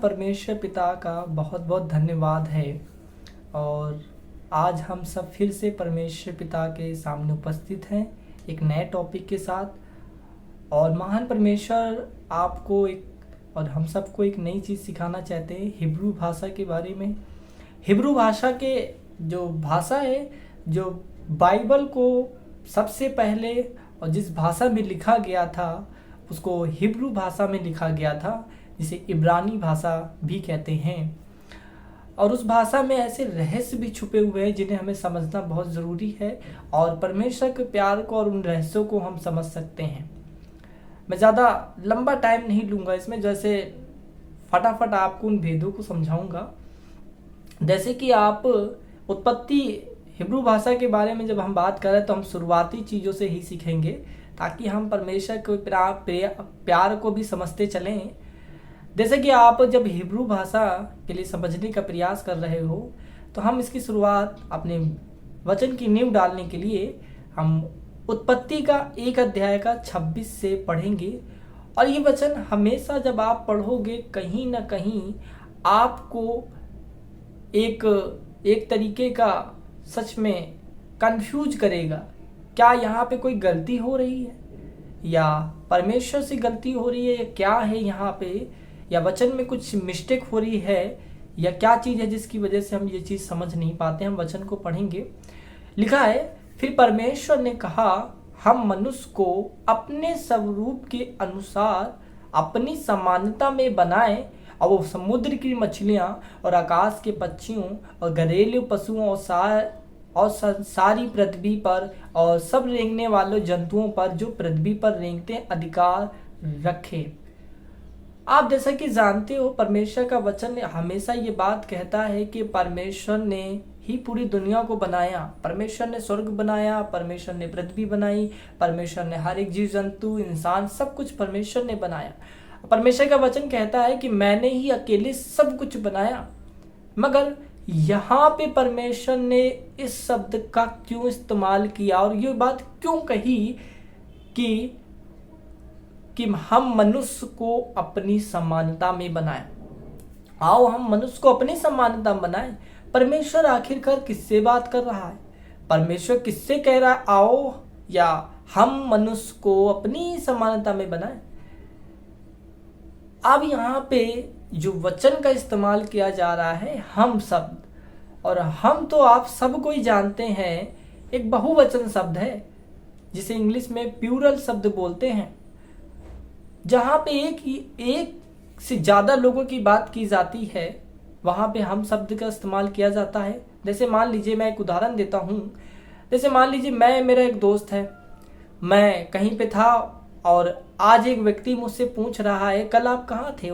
परमेश्वर पिता का बहुत बहुत धन्यवाद है। और आज हम सब फिर से परमेश्वर पिता के सामने उपस्थित हैं एक नए टॉपिक के साथ। और महान परमेश्वर आपको एक और हम सबको एक नई चीज़ सिखाना चाहते हैं हिब्रू भाषा के बारे में। हिब्रू भाषा के जो भाषा है, जो बाइबल को सबसे पहले और जिस भाषा में लिखा गया था उसको हिब्रू भाषा में लिखा गया था, जिसे इब्रानी भाषा भी कहते हैं। और उस भाषा में ऐसे रहस्य भी छुपे हुए हैं जिन्हें हमें समझना बहुत ज़रूरी है, और परमेश्वर के प्यार को और उन रहस्यों को हम समझ सकते हैं। मैं ज़्यादा लंबा टाइम नहीं लूँगा इसमें, जैसे फटाफट आपको उन भेदों को समझाऊंगा। जैसे कि आप उत्पत्ति हिब्रू भाषा के बारे में जब हम बात करें तो हम शुरुआती चीज़ों से ही सीखेंगे, ताकि हम परमेश्वर के प्यार को भी समझते चलें। जैसे कि आप जब हिब्रू भाषा के लिए समझने का प्रयास कर रहे हो, तो हम इसकी शुरुआत अपने वचन की नींव डालने के लिए हम उत्पत्ति का 1 अध्याय का 26 से पढ़ेंगे। और ये वचन हमेशा जब आप पढ़ोगे कहीं ना कहीं आपको एक तरीके का सच में कंफ्यूज करेगा। क्या यहाँ पे कोई गलती हो रही है, या परमेश्वर से गलती हो रही है, या क्या है यहाँ पे, या वचन में कुछ मिस्टेक हो रही है, या क्या चीज़ है जिसकी वजह से हम ये चीज़ समझ नहीं पाते। हम वचन को पढ़ेंगे। लिखा है, फिर परमेश्वर ने कहा, हम मनुष्य को अपने स्वरूप के अनुसार अपनी समानता में बनाएं, और वो समुद्र की मछलियां और आकाश के पक्षियों और घरेलू पशुओं और सारी पृथ्वी पर और सब रेंगने वालों जंतुओं पर जो पृथ्वी पर रेंगते अधिकार रखे। आप जैसा कि जानते हो, परमेश्वर का वचन हमेशा ये बात कहता है कि परमेश्वर ने ही पूरी दुनिया को बनाया। परमेश्वर ने स्वर्ग बनाया, परमेश्वर ने पृथ्वी बनाई, परमेश्वर ने हर एक जीव जंतु, इंसान, सब कुछ परमेश्वर ने बनाया। परमेश्वर का वचन कहता है कि मैंने ही अकेले सब कुछ बनाया। मगर यहाँ पे परमेश्वर ने इस शब्द का क्यों इस्तेमाल किया और ये बात क्यों कही कि हम मनुष्य को अपनी समानता में बनाएं। आओ हम मनुष्य को अपनी समानता में बनाएं। परमेश्वर आखिरकार किससे बात कर रहा है? परमेश्वर किससे कह रहा है आओ या हम मनुष्य को अपनी समानता में बनाएं? अब यहाँ पे जो वचन का इस्तेमाल किया जा रहा है हम शब्द, और हम तो आप सबको ही जानते हैं एक बहुवचन शब्द है जिसे इंग्लिश में प्लूरल शब्द बोलते हैं, जहाँ पे एक से ज़्यादा लोगों की बात की जाती है वहाँ पे हम शब्द का इस्तेमाल किया जाता है। जैसे मान लीजिए, मैं एक उदाहरण देता हूँ। जैसे मान लीजिए मेरा एक दोस्त है, मैं कहीं पे था और आज एक व्यक्ति मुझसे पूछ रहा है कल आप कहाँ थे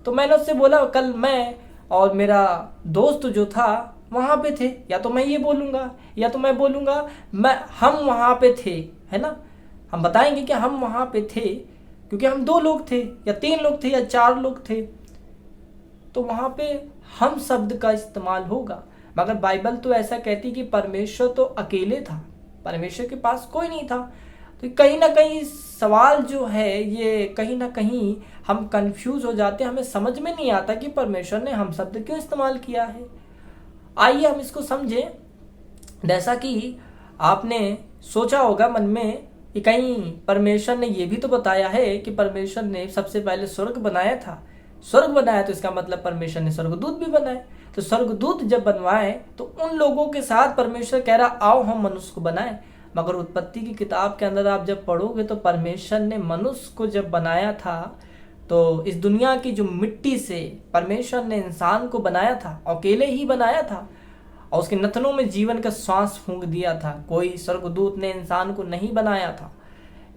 तो मैंने उससे बोला कल मैं और मेरा दोस्त जो था वहाँ पे थे। या तो मैं ये बोलूँगा या तो मैं बोलूँगा हम वहाँ पे थे, है ना। हम बताएंगे कि हम वहाँ पे थे क्योंकि हम 2 लोग थे या 3 लोग थे या 4 लोग थे, तो वहाँ पे हम शब्द का इस्तेमाल होगा। मगर बाइबल तो ऐसा कहती कि परमेश्वर तो अकेले था, परमेश्वर के पास कोई नहीं था। तो कहीं ना कहीं सवाल जो है ये कहीं ना कहीं हम कंफ्यूज हो जाते हैं, हमें समझ में नहीं आता कि परमेश्वर ने हम शब्द क्यों इस्तेमाल किया है। आइए हम इसको समझें। जैसा कि आपने सोचा होगा मन में कि कहीं परमेश्वर ने ये भी तो बताया है कि परमेश्वर ने सबसे पहले स्वर्ग बनाया था। स्वर्ग बनाया तो इसका मतलब परमेश्वर ने स्वर्गदूत भी बनाए। तो स्वर्गदूत जब बनवाए तो उन लोगों के साथ परमेश्वर कह रहा आओ हम मनुष्य को बनाए। मगर उत्पत्ति की किताब के अंदर आप जब पढ़ोगे तो परमेश्वर ने मनुष्य को जब बनाया था तो इस दुनिया की जो मिट्टी से परमेश्वर ने इंसान को बनाया था, अकेले ही बनाया था, और उसके नथनों में जीवन का श्वास फूंक दिया था। कोई स्वर्गदूत ने इंसान को नहीं बनाया था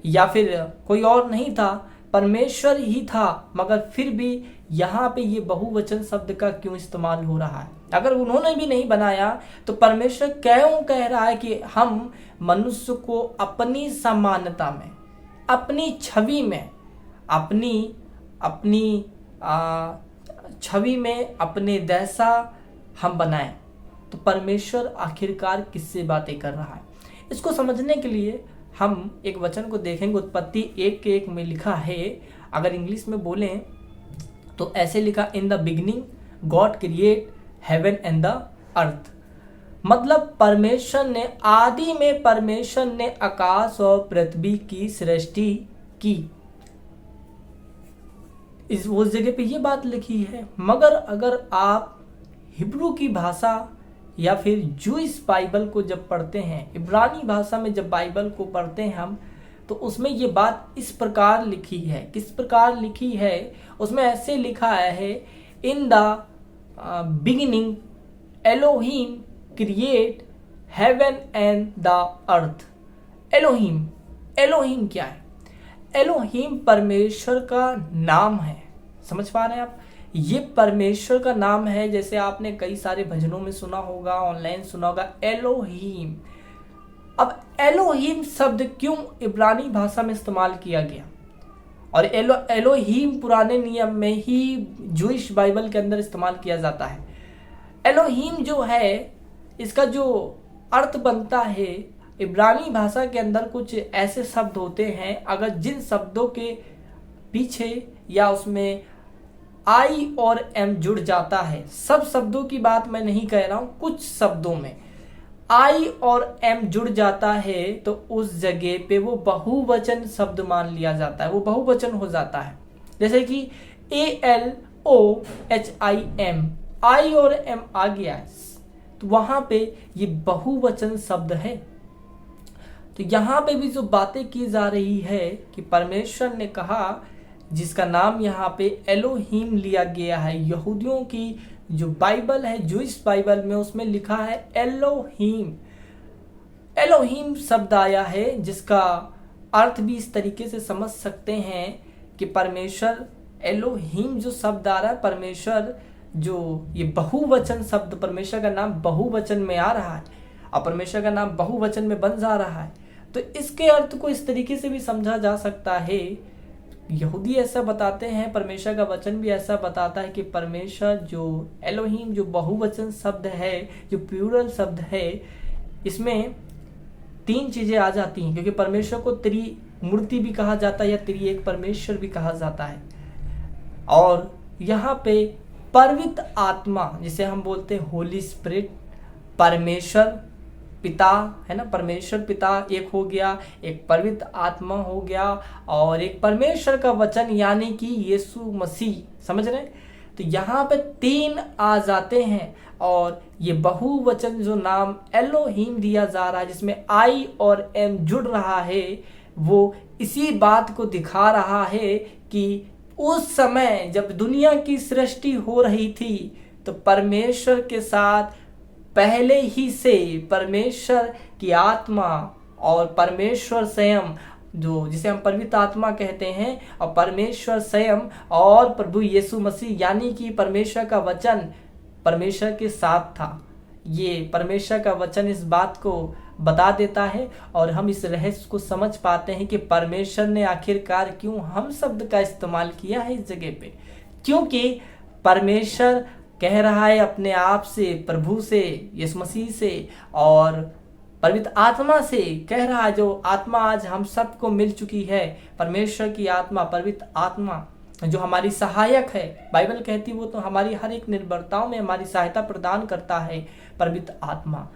या फिर कोई और नहीं था, परमेश्वर ही था। मगर फिर भी यहाँ पे ये बहुवचन शब्द का क्यों इस्तेमाल हो रहा है? अगर उन्होंने भी नहीं बनाया तो परमेश्वर क्यों कह रहा है कि हम मनुष्य को अपनी समानता में, अपनी छवि में, अपनी छवि में अपने जैसा हम बनाएं? तो परमेश्वर आखिरकार किससे बातें कर रहा है? इसको समझने के लिए हम एक वचन को देखेंगे। उत्पत्ति 1:1 में लिखा है, अगर इंग्लिश में बोलें तो ऐसे लिखा, in the beginning God create heaven and the earth. मतलब परमेश्वर ने, आदि में परमेश्वर ने आकाश और पृथ्वी की सृष्टि की। इस उस जगह पे ये बात लिखी है। मगर अगर आप हिब्रू की भाषा या फिर जूइश बाइबल को जब पढ़ते हैं, इब्रानी भाषा में जब बाइबल को पढ़ते हैं हम, तो उसमें ये बात इस प्रकार लिखी है। किस प्रकार लिखी है? उसमें ऐसे लिखा है, in the beginning Elohim create heaven and the earth. Elohim, Elohim क्या है? एलोहिम परमेश्वर का नाम है। समझ पा रहे हैं आप? ये परमेश्वर का नाम है। जैसे आपने कई सारे भजनों में सुना होगा, ऑनलाइन सुना होगा, एलोहिम। अब एलोहिम शब्द क्यों इब्रानी भाषा में इस्तेमाल किया गया? और एलोहिम पुराने नियम में ही जूइश बाइबल के अंदर इस्तेमाल किया जाता है। एलोहिम जो है, इसका जो अर्थ बनता है, इब्रानी भाषा के अंदर कुछ ऐसे शब्द होते हैं, अगर जिन शब्दों के पीछे या उसमें आई और एम जुड़ जाता है, सब शब्दों की बात मैं नहीं कह रहा हूं, कुछ शब्दों में आई और एम जुड़ जाता है, तो उस जगह पे वो बहुवचन शब्द मान लिया जाता है, वो बहुवचन हो जाता है। जैसे कि ALOHIM, आई और एम आ गया है, तो वहां पे ये बहुवचन शब्द है। तो यहां पे भी जो बातें की जा रही है कि परमेश्वर ने कहा, जिसका नाम यहाँ पे एलोहिम लिया गया है। यहूदियों की जो बाइबल है, जूइश बाइबल में, उसमें लिखा है एलोहिम। एलोहिम शब्द आया है, जिसका अर्थ भी इस तरीके से समझ सकते हैं कि परमेश्वर, एलोहिम जो शब्द आ रहा है, परमेश्वर जो ये बहुवचन शब्द, परमेश्वर का नाम बहुवचन में आ रहा है और परमेश्वर का नाम बहुवचन में बन जा रहा है। तो इसके अर्थ को इस तरीके से भी समझा जा सकता है। यहूदी ऐसा बताते हैं, परमेश्वर का वचन भी ऐसा बताता है कि परमेश्वर जो एलोहिम, जो बहुवचन शब्द है, जो प्लूरल शब्द है, इसमें तीन चीजें आ जाती हैं, क्योंकि परमेश्वर को त्रिमूर्ति भी कहा जाता है या त्रिएक परमेश्वर भी कहा जाता है। और यहाँ पे पवित्र आत्मा, जिसे हम बोलते हैं होली स्पिरिट, परमेश्वर पिता है ना, परमेश्वर पिता एक हो गया, एक पवित्र आत्मा हो गया, और एक परमेश्वर का वचन यानी कि यीशु मसीह। समझ रहे हैं? तो यहाँ पे तीन आ जाते हैं, और ये बहुवचन जो नाम एलोहिम दिया जा रहा है, जिसमें आई और एम जुड़ रहा है, वो इसी बात को दिखा रहा है कि उस समय जब दुनिया की सृष्टि हो रही थी, तो परमेश्वर के साथ पहले ही से परमेश्वर की आत्मा और परमेश्वर स्वयं, जो जिसे हम पवित्र आत्मा कहते हैं, और परमेश्वर स्वयं और प्रभु यीशु मसीह यानी कि परमेश्वर का वचन परमेश्वर के साथ था। ये परमेश्वर का वचन इस बात को बता देता है, और हम इस रहस्य को समझ पाते हैं कि परमेश्वर ने आखिरकार क्यों हम शब्द का इस्तेमाल किया है इस जगह पे। क्योंकि परमेश्वर कह रहा है अपने आप से, प्रभु से, यीशु मसीह से और पवित्र आत्मा से कह रहा है, जो आत्मा आज हम सबको मिल चुकी है, परमेश्वर की आत्मा, पवित्र आत्मा जो हमारी सहायक है। बाइबल कहती है वो तो हमारी हर एक निर्भरताओं में हमारी सहायता प्रदान करता है, पवित्र आत्मा।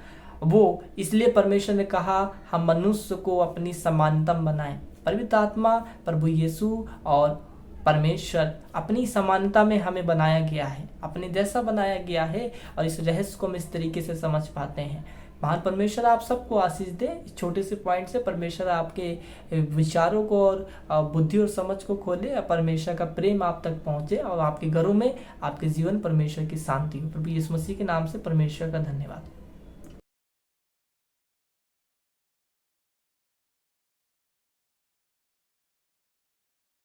वो इसलिए परमेश्वर ने कहा हम मनुष्य को अपनी समानता बनाएं। पवित्र आत्मा, प्रभु यीशु और परमेश्वर अपनी समानता में हमें बनाया गया है, अपने जैसा बनाया गया है, और इस रहस्य को हम इस तरीके से समझ पाते हैं। महान परमेश्वर आप सबको आशीष दे। इस छोटे से पॉइंट से परमेश्वर आपके विचारों को और बुद्धि और समझ को खोले, और परमेश्वर का प्रेम आप तक पहुंचे, और आपके घरों में, आपके जीवन परमेश्वर की शांति हो। प्रभु यीशु मसीह के नाम से परमेश्वर का धन्यवाद।